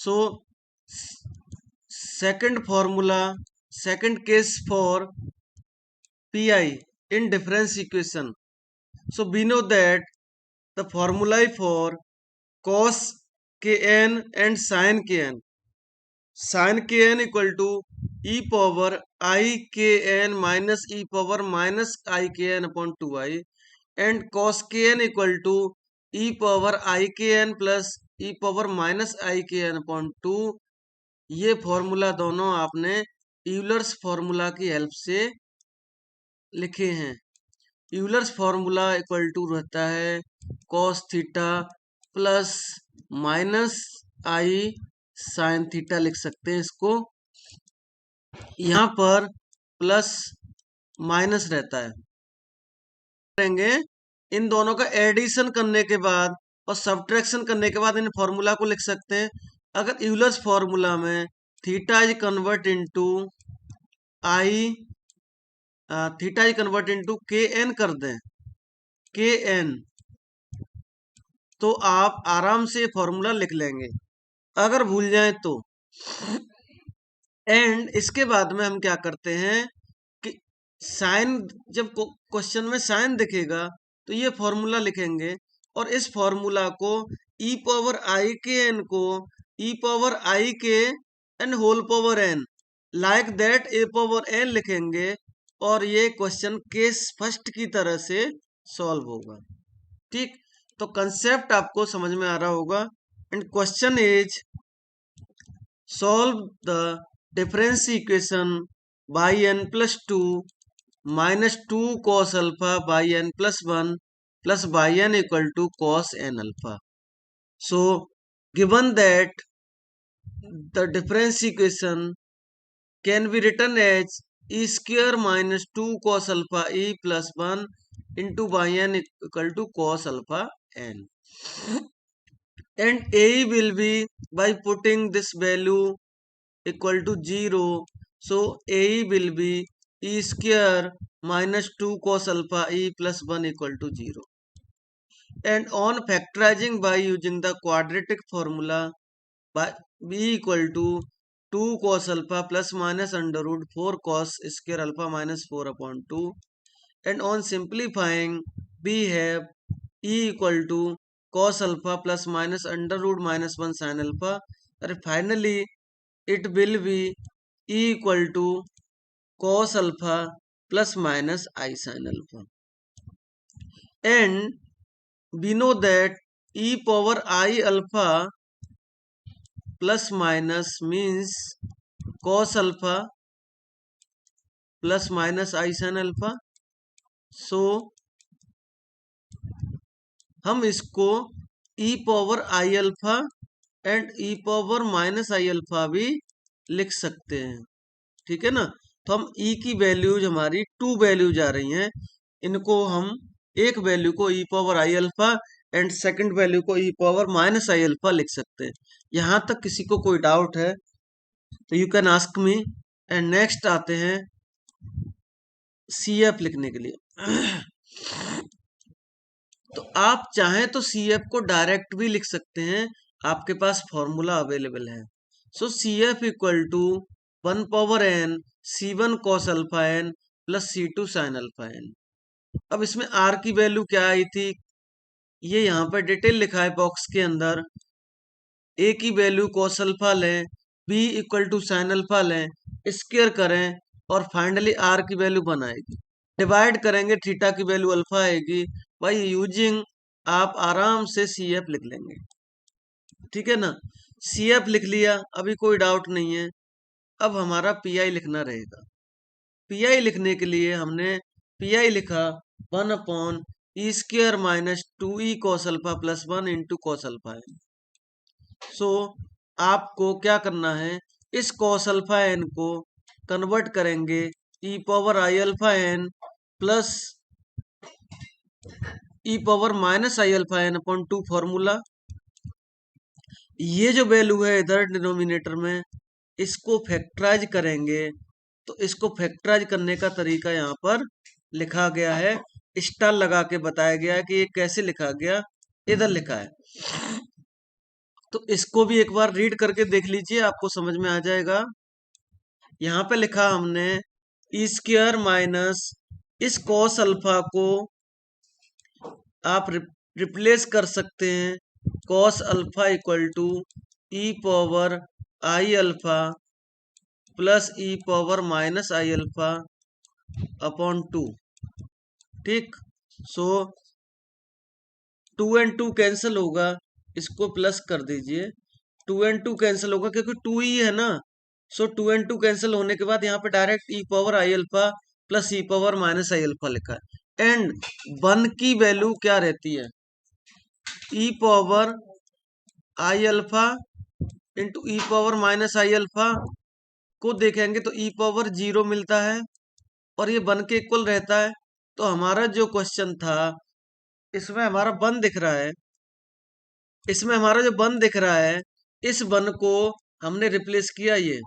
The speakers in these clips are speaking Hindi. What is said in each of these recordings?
So second formula, second case for pi in difference equation. So we know that the formulae for cos kn and sin kn. Sin kn equal to e power I kn minus e power minus I kn upon 2i, and cos kn equal to e power I kn plus e power minus I kn upon 2. ये फॉर्मूला दोनों आपने यूलर्स फॉर्मूला की हेल्प से लिखे हैं। यूलर्स फॉर्मूला इक्वल टू रहता है cos थीटा प्लस माइनस आई साइन थीटा, लिख सकते हैं इसको। यहाँ पर प्लस माइनस रहता है। करेंगे इन दोनों का एडिशन करने के बाद और सब्ट्रैक्शन करने के बाद इन फॉर्मूला को लिख सकते हैं। अगर यूलर्स फॉर्मूला में theta is convert into I, theta is convert into के एन कर दें, के एन, तो आप आराम से फॉर्मूला लिख लेंगे अगर भूल जाए तो। एंड इसके बाद में हम क्या करते हैं कि साइन, जब क्वेश्चन में साइन दिखेगा तो ये फॉर्मूला लिखेंगे और इस फॉर्मूला को ई पावर आई के एन को ई power I K N whole power N like that A power N लिखेंगे और ये क्वेश्चन केस फर्स्ट की तरह से सॉल्व होगा। ठीक, तो कंसेप्ट आपको समझ में आ रहा होगा। And question is solve the difference equation Y N plus 2 minus 2 cos alpha Y N plus 1 plus Y N equal to cos N alpha. So given that the difference equation can be written as e square minus 2 cos alpha e plus 1 into by n equal to cos alpha n, and a will be by putting this value equal to 0, so a will be e square minus 2 cos alpha e plus 1 equal to 0, and on factorizing by using the quadratic formula by b equal to 2 cos alpha plus minus under root 4 cos square alpha minus 4 upon 2, and on simplifying we have e equal to cos alpha plus minus under root minus 1 sin alpha, and finally it will be e equal to cos alpha plus minus I sin alpha. And we know that e power I alpha plus minus means cos alpha plus minus I sin alpha. सो हम इसको e power I alpha and e power minus I alpha भी लिख सकते हैं। ठीक है ना, तो हम e की वैल्यूज हमारी 2 वैल्यूज आ रही हैं, इनको हम एक वैल्यू को e power I alpha and second value को e पावर माइनस आई अल्फा लिख सकते हैं। यहां तक किसी को कोई डाउट है तो you can ask me. And next आते हैं CF लिखने के लिए। तो आप चाहें तो CF को डायरेक्ट भी लिख सकते हैं, आपके पास फॉर्मूला अवेलेबल है। So CF equal to 1 power n C1 cos alpha n plus C2 sin alpha n। अब इसमें R की वैल्यू क्या आई थी, ये यहाँ पर डिटेल लिखा है बॉक्स के अंदर। A की वैल्यू cos अल्फा लें, B equal to sin alpha लें, स्क्वायर करें और फाइनली R की वैल्यू बनाएगी। डिवाइड करेंगे, थीटा की वैल्यू अल्फा आएगी। बाय यूजिंग आप आराम से CF लिख लेंगे। ठीक है ना, CF लिख लिया, अभी कोई डाउट नहीं है। अब हमारा PI लिखना रहेगा। PI लिखने के लिए हमने PI लिखा 1 upon e square minus 2e cos alpha plus 1 into cos alpha n। So आपको क्या करना है, इस cos अल्फा n को कन्वर्ट करेंगे e पावर आई alpha n plus e power minus आई अल्फा n अपॉन 2 फॉर्मूला। ये जो वैल्यू है इधर डिनोमिनेटर में, इसको फैक्टराइज करेंगे, तो इसको फैक्टराइज करने का तरीका यहाँ पर लिखा गया है, स्टार लगा के बताया गया है कि ये कैसे लिखा गया, इधर लिखा है। तो इसको भी एक बार रीड करके देख लीजिए, आपको समझ में आ जाएगा। यहाँ पे लिखा हमने ई स्क्वायर माइनस इस कॉस अल्फा को आप रिप्लेस कर सकते हैं cos alpha equal to E power I alpha plus E power minus I alpha upon 2। ठीक, सो 2 एंड 2 कैंसिल होगा, इसको प्लस कर दीजिए। 2 एंड 2 कैंसिल होगा क्योंकि 2 ही है ना। सो 2 एंड 2 कैंसिल होने के बाद यहाँ पे डायरेक्ट ई पावर आई अल्फा प्लस ई पावर माइनस आई अल्फा लिखा है। एंड 1 की वैल्यू क्या रहती है, ई पावर आई अल्फा इंटू ई पावर माइनस आई अल्फा को देखेंगे तो ई पावर 0 मिलता है और ये 1 के इक्वल रहता है। तो हमारा जो क्वेश्चन था इसमें हमारा 1 दिख रहा है, इसमें हमारा जो 1 दिख रहा है, इस 1 को हमने रिप्लेस किया ये,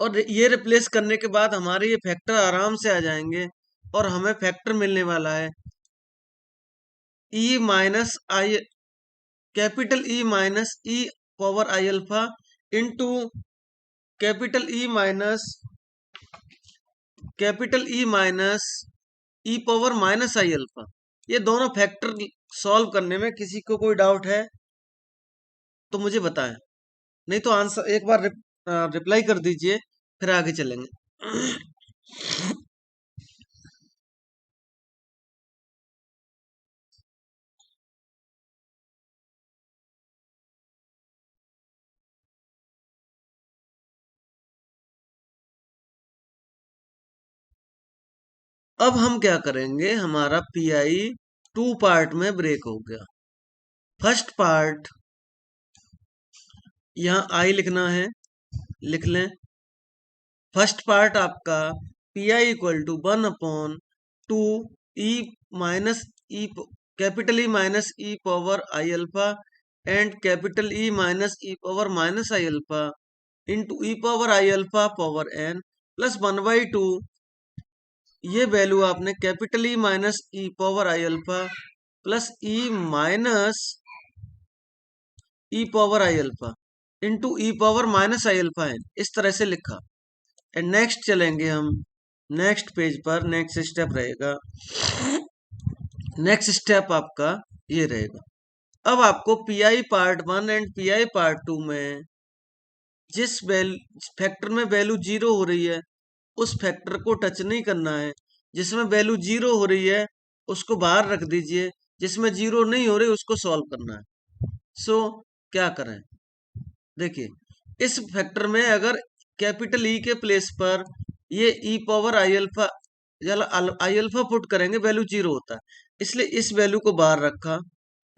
और ये रिप्लेस करने के बाद हमारे ये फैक्टर आराम से आ जाएंगे और हमें फैक्टर मिलने वाला है e minus i, capital E minus E power I alpha into capital E minus E power minus I alpha. ये दोनों फैक्टर सॉल्व करने में किसी को कोई डाउट है तो मुझे बताएं, नहीं तो आंसर एक बार रिप्लाई कर दीजिए, फिर आगे चलेंगे। अब हम क्या करेंगे, हमारा पीआई 2 पार्ट में ब्रेक हो गया। फर्स्ट पार्ट यहाँ आई लिखना है, लिख लें। फर्स्ट पार्ट आपका PI equal to 1/2 E minus E capital E minus E power I alpha and capital E minus E power minus I alpha into E power I alpha power N plus 1/2। ये वैल्यू आपने कैपिटल ई माइनस ई पावर आई अल्फा प्लस ई माइनस ई पावर आई अल्फा इंटू ई पावर माइनस आई अल्फा एन, इस तरह से लिखा। एंड नेक्स्ट चलेंगे हम नेक्स्ट पेज पर, नेक्स्ट स्टेप रहेगा। नेक्स्ट स्टेप आपका ये रहेगा, अब आपको pi part 1 and pi part 2 में जिस फैक्टर में वैल्यू 0 हो रही है उस फैक्टर को टच नहीं करना है। जिसमें वैल्यू 0 हो रही है उसको बाहर रख दीजिए, जिसमें 0 नहीं हो रही उसको सॉल्व करना है। सो क्या करें, देखिए इस फैक्टर में अगर कैपिटल ई के प्लेस पर ये e power I alpha i alpha put करेंगे, वैल्यू 0 होता है, इसलिए इस वैल्यू को बाहर रखा,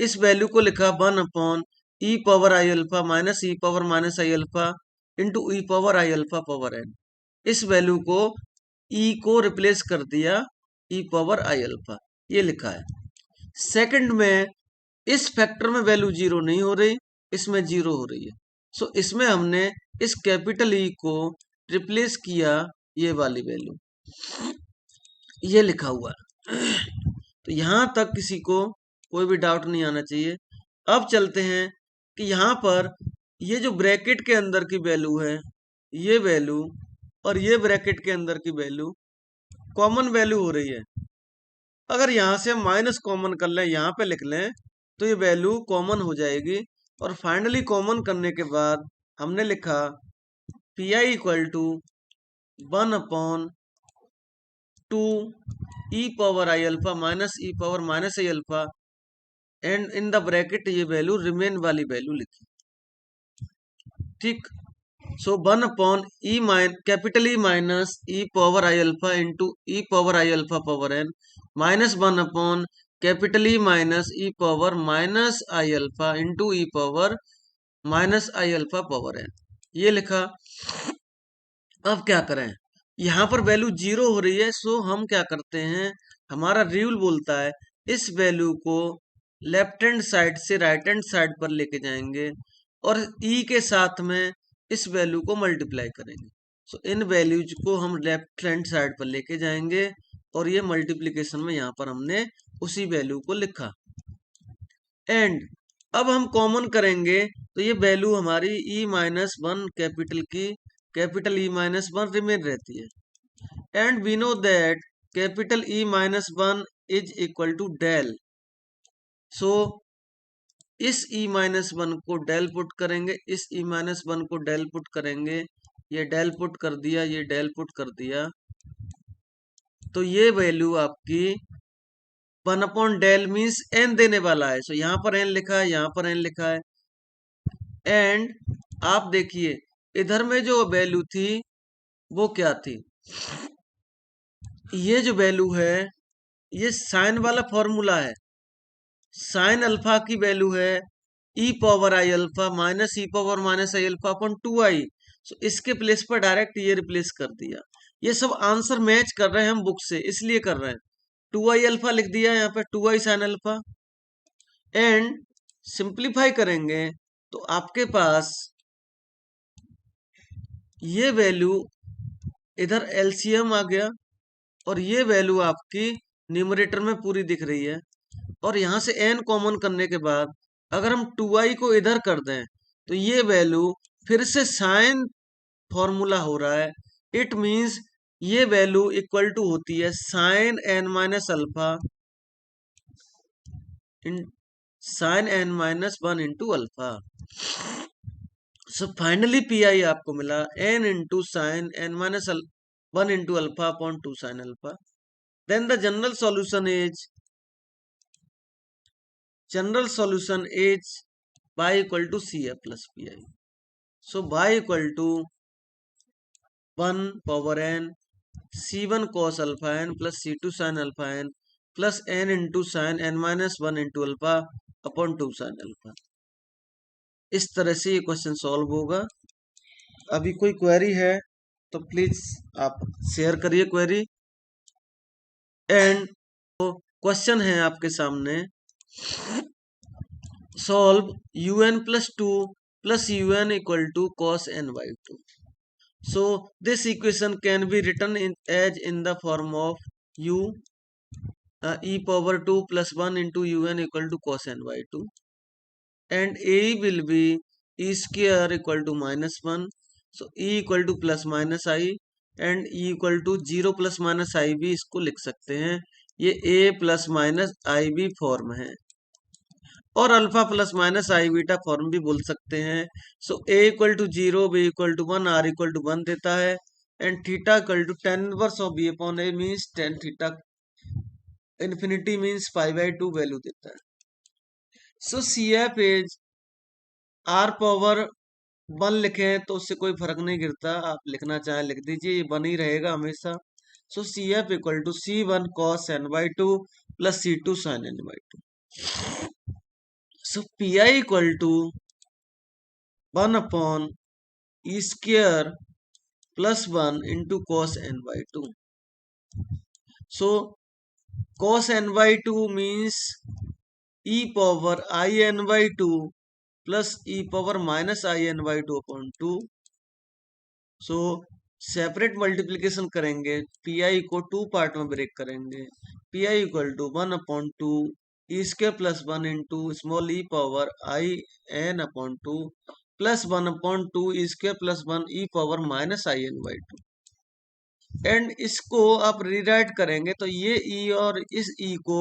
इस वैल्यू को लिखा 1/e पावर आई अल्फा माइनस ई पावर माइनस आई अल्फा इंटू ई पावर आई अल्फा पावर एन। इस वैल्यू को ई को रिप्लेस कर दिया ई पावर आई अल्फा, ये लिखा है। सेकंड में इस फैक्टर में वैल्यू 0 नहीं हो रही, इसमें 0 हो रही है। सो इसमें हमने इस कैपिटल ई को रिप्लेस किया ये वाली वैल्यू, ये लिखा हुआ है। तो यहां तक किसी को कोई भी डाउट नहीं आना चाहिए। अब चलते हैं कि यहाँ पर ये जो ब्रैकेट के अंदर की वैल्यू है, ये वैल्यू और ये ब्रैकेट के अंदर की वैल्यू कॉमन वैल्यू हो रही है। अगर यहाँ से हम माइनस कॉमन कर लें, यहाँ पे लिख लें, तो ये वैल्यू कॉमन हो जाएगी। और फाइनली कॉमन करने के बाद हमने लिखा P I equal to 1/2 E power I alpha minus E power minus I alpha and in the bracket ये वैल्यू रिमेन वाली वैल्यू लिखी। ठीक, सो 1/e कैपिटल ई माइनस ई पावर आई अल्फा इंटू ई पावर आई alpha power N minus 1/ capital ई माइनस ई पावर माइनस आई अल्फा इंटू ई पावर माइनस आई अल्फा पावर एन, ये लिखा। अब क्या करें, यहाँ पर वैल्यू 0 हो रही है, सो हम क्या करते हैं, हमारा रूल बोलता है इस वैल्यू को लेफ्ट हैंड साइड से राइट हैंड साइड पर लेके जाएंगे और ई के साथ में इस वैल्यू को मल्टीप्लाई करेंगे। सो इन वैल्यूज को हम लेफ्ट हैंड साइड पर लेके जाएंगे और ये मल्टीप्लीकेशन में यहाँ पर हमने उसी वैल्यू को लिखा। एंड अब हम कॉमन करेंगे तो ये वैल्यू हमारी ई माइनस वन कैपिटल की, कैपिटल ई माइनस वन रिमेन रहती है। And we know that capital E minus one is equal to del. So इस ई माइनस वन को डेल पुट करेंगे, इस ई माइनस वन को डेल पुट करेंगे, ये डेल पुट कर दिया, ये डेल पुट कर दिया, तो ये वैल्यू आपकी 1/डेल मीन्स एन देने वाला है। सो यहाँ पर एन लिखा है, यहाँ पर एन लिखा है। एंड आप देखिए इधर में जो वैल्यू थी वो क्या थी, ये जो वैल्यू है ये साइन वाला फॉर्मूला है। साइन अल्फा की वैल्यू है ई पावर आई अल्फा माइनस ई पावर माइनस आई अल्फा अपॉन 2i। सो इसके प्लेस पर डायरेक्ट ये रिप्लेस कर दिया। ये सब आंसर मैच कर रहे हैं हम बुक से, इसलिए कर रहे हैं। 2i अल्फा लिख दिया यहाँ पे, 2i sine alpha. And simplify करेंगे तो आपके पास ये वैल्यू इधर एलसीएम आ गया और ये वैल्यू आपकी न्यूमरेटर में पूरी दिख रही है। और यहां से n कॉमन करने के बाद अगर हम 2i को इधर कर दें तो ये वैल्यू फिर से साइन फॉर्मूला हो रहा है। इट मींस ये वैल्यू इक्वल टू होती है sine n minus alpha in sine n minus one into alpha. So finally P I आपको मिला n into sine n minus one into alpha upon two sine alpha. Then the general solution is y equal to C F plus P I. So y equal to 1 power n c1 cos alpha n plus c2 sine alpha n plus n into sine n minus one into alpha upon two sine alpha. इस तरह से ये क्वेश्चन सॉल्व होगा। अभी कोई क्वेरी है तो प्लीज आप शेयर करिए क्वेरी। एंड क्वेश्चन है आपके सामने, solve un plus two plus un equal to cos n by 2। So this equation can be written as in the form of u e power 2 plus 1 into un equal to cos n by 2 and a will be e square equal to minus 1। So e equal to plus minus I and e equal to 0 plus minus I भी इसको लिख सकते हैं। ये a plus minus i b form है और alpha plus minus i beta form भी बोल सकते हैं। So a equal to 0, b equal to 1, r equal to 1 देता है and theta equal to tan inverse of b upon a means tan theta infinity means π/2 value देता है। So C F is r power 1 लिखें तो उससे कोई फर्क नहीं गिरता, आप लिखना चाहें लिख दीजिए, ये 1 ही रहेगा हमेशा। So C F equal to c1 cos n by 2 plus c2 sin n by 2। So P I equal to 1 upon e square plus 1 into cos n by 2। So cos n by 2 means e power i n by 2 plus e power minus i n by 2 upon 2। So separate multiplication करेंगे, पी आई को 2 पार्ट में ब्रेक करेंगे। P I equal to 1 upon 2 E square plus 1 into small E power I N upon 2 plus 1 upon 2 E square plus 1 E power minus I N by 2। And इसको आप रीराइट करेंगे तो ये ई और इस ई को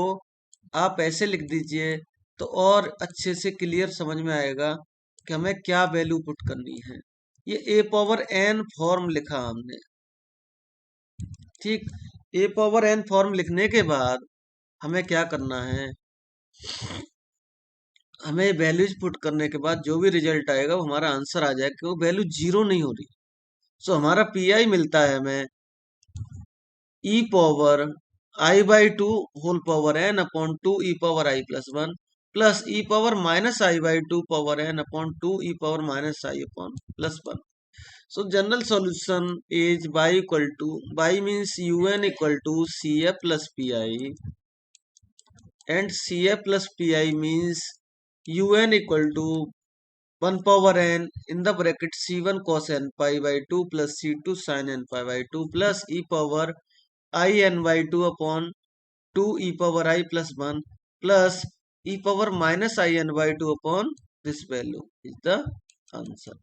आप ऐसे लिख दीजिए तो और अच्छे से क्लियर समझ में आएगा कि हमें क्या वैल्यू पुट करनी है। ये ए पावर एन फॉर्म लिखा हमने, ठीक। ए पावर एन फॉर्म लिखने के बाद हमें क्या करना है, हमें वैल्यूज पुट करने के बाद जो भी रिजल्ट आएगा वो हमारा आंसर आ जाएगा कि वो वैल्यू 0 नहीं हो रही। सो हमारा पी आई मिलता है हमें e power i by 2 whole power n upon 2 e power i plus 1 plus E power minus i by 2 power n upon 2 e power minus i upon plus 1। So general solution is y equal to, y means un equal to cf plus pi and cf plus pi means un equal to 1 power n in the bracket c1 cos n pi by 2 plus c2 sin n pi by 2 plus e power I n by 2 upon 2 e power I plus 1 plus e power minus in by 2 upon this value is the answer.